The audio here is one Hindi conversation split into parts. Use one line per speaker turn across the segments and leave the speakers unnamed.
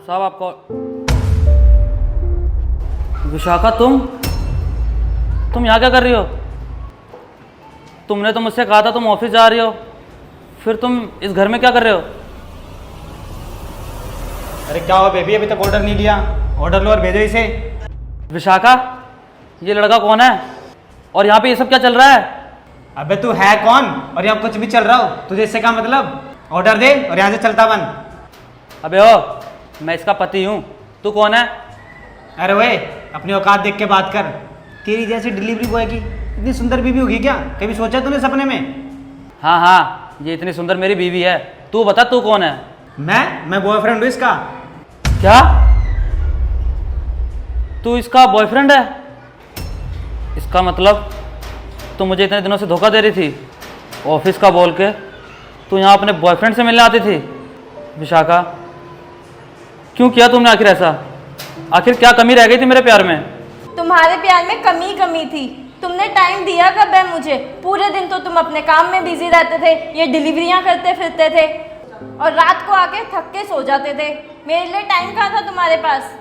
साहब आपको। विशाखा तुम यहाँ क्या कर रही हो? तुमने तो मुझसे कहा था तुम ऑफिस जा रही हो, फिर तुम इस घर में क्या कर रहे हो?
अरे क्या हुआ बेबी, अभी तक ऑर्डर नहीं लिया? ऑर्डर लो और भेजो इसे।
विशाखा, ये लड़का कौन है और यहाँ पे ये सब क्या चल रहा है?
अबे तू है कौन और यहाँ कुछ भी चल रहा हो? तुझे इससे क्या मतलब? ऑर्डर दे और यहाँ से चलता बन।
अबे ओ, मैं इसका पति हूँ, तू कौन है?
अरे वे, अपनी औकात देख के बात कर। तेरी जैसी डिलीवरी बॉय की इतनी सुंदर बीवी होगी क्या? कभी सोचा तूने सपने में?
हाँ हाँ, ये इतनी सुंदर मेरी बीवी है। तू बता तू कौन है?
मैं बॉयफ्रेंड हूँ इसका।
क्या? तू इसका बॉयफ्रेंड है? इसका मतलब तू मुझे इतने दिनों से धोखा दे रही थी, ऑफिस का बोल के तू यहाँ अपने बॉयफ्रेंड से मिलने आती थी। विशाखा, क्यों किया तुमने आखिर ऐसा? आखिर क्या कमी रह गई थी मेरे प्यार में?
तुम्हारे प्यार में कमी थी। तुमने टाइम दिया कब है मुझे? पूरे दिन तो तुम अपने काम में बिजी रहते थे, ये डिलीवरियां करते फिरते थे और रात को आके थक के सो जाते थे। मेरे लिए टाइम कहाँ था तुम्हारे पास?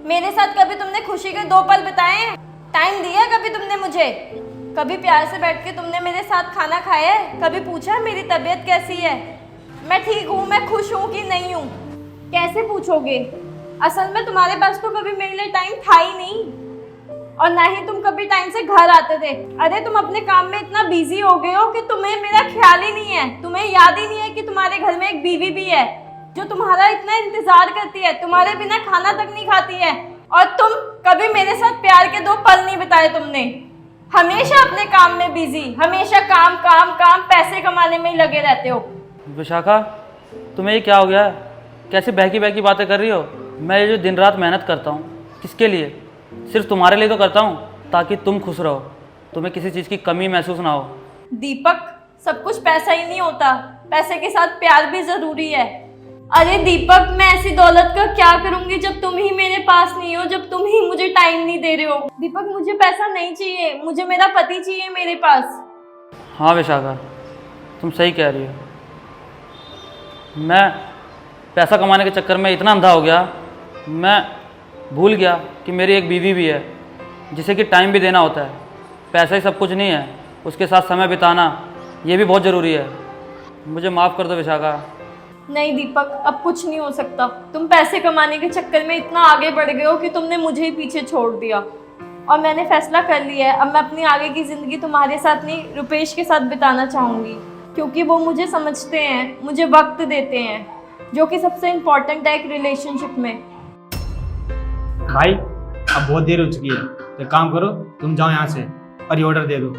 मेरे साथ कभी तुमने खुशी के 2 पल बिताए हैं? टाइम दिया कभी तुमने मुझे? कभी प्यार से बैठ के तुमने मेरे साथ खाना खाया है? कभी पूछा मेरी तबीयत कैसी है, मैं ठीक हूँ, मैं खुश हूँ कि नहीं हूँ? कैसे पूछोगे? असल में तुम्हारे पास तो कभी मेरे लिए टाइम था ही नहीं और ना ही तुम कभी टाइम से घर आते थे। अरे तुम अपने काम में इतना बिजी हो गए हो कि तुम्हें मेरा ख्याल ही नहीं है, तुम्हें याद ही नहीं है कि तुम्हारे घर में एक बीवी भी है जो तुम्हारा इतना इंतजार करती है, तुम्हारे बिना खाना तक नहीं खाती है। और तुम कभी मेरे साथ प्यार के 2 पल नहीं बिताए तुमने। हमेशा अपने काम में बिजी, हमेशा काम काम काम, पैसे कमाने में ही लगे रहते हो।
विशाखा, तुम्हें ये क्या हो गया है? कैसे बहकी बहकी बातें कर रही हो? मैं ये जो दिन रात मेहनत करता हूँ, किसके लिए? सिर्फ तुम्हारे लिए तो करता हूँ ताकि तुम खुश रहो, तुम्हें किसी चीज़ की कमी महसूस ना हो।
दीपक, सब कुछ पैसा ही नहीं होता, पैसे के साथ प्यार भी जरूरी है। अरे दीपक, मैं ऐसी दौलत का क्या करूंगी जब तुम ही मेरे पास नहीं हो, जब तुम ही मुझे टाइम नहीं दे रहे हो। दीपक, मुझे पैसा नहीं चाहिए, मुझे मेरा पति चाहिए मेरे पास।
हाँ विशाखा, तुम सही कह रही हो। मैं पैसा कमाने के चक्कर में इतना अंधा हो गया, मैं भूल गया कि मेरी एक बीवी भी है जिसे कि टाइम भी देना होता है। पैसा ही सब कुछ नहीं है, उसके साथ समय बिताना ये भी बहुत ज़रूरी है। मुझे माफ़ कर दो विशाखा।
नहीं दीपक, अब कुछ नहीं हो सकता। तुम पैसे कमाने के चक्कर में इतना आगे बढ़ गए हो कि तुमने मुझे ही पीछे छोड़ दिया और मैंने फैसला कर लिया है, अब मैं अपनी आगे की ज़िंदगी तुम्हारे साथ नहीं, रुपेश के साथ बिताना चाहूँगी, क्योंकि वो मुझे समझते हैं, मुझे वक्त देते हैं, जो कि सबसे इम्पोर्टेंट है एक रिलेशनशिप में।
भाई अब बहुत देर हो चुकी है, तो एक काम करो, तुम जाओ यहाँ से और ये ऑर्डर दे दो।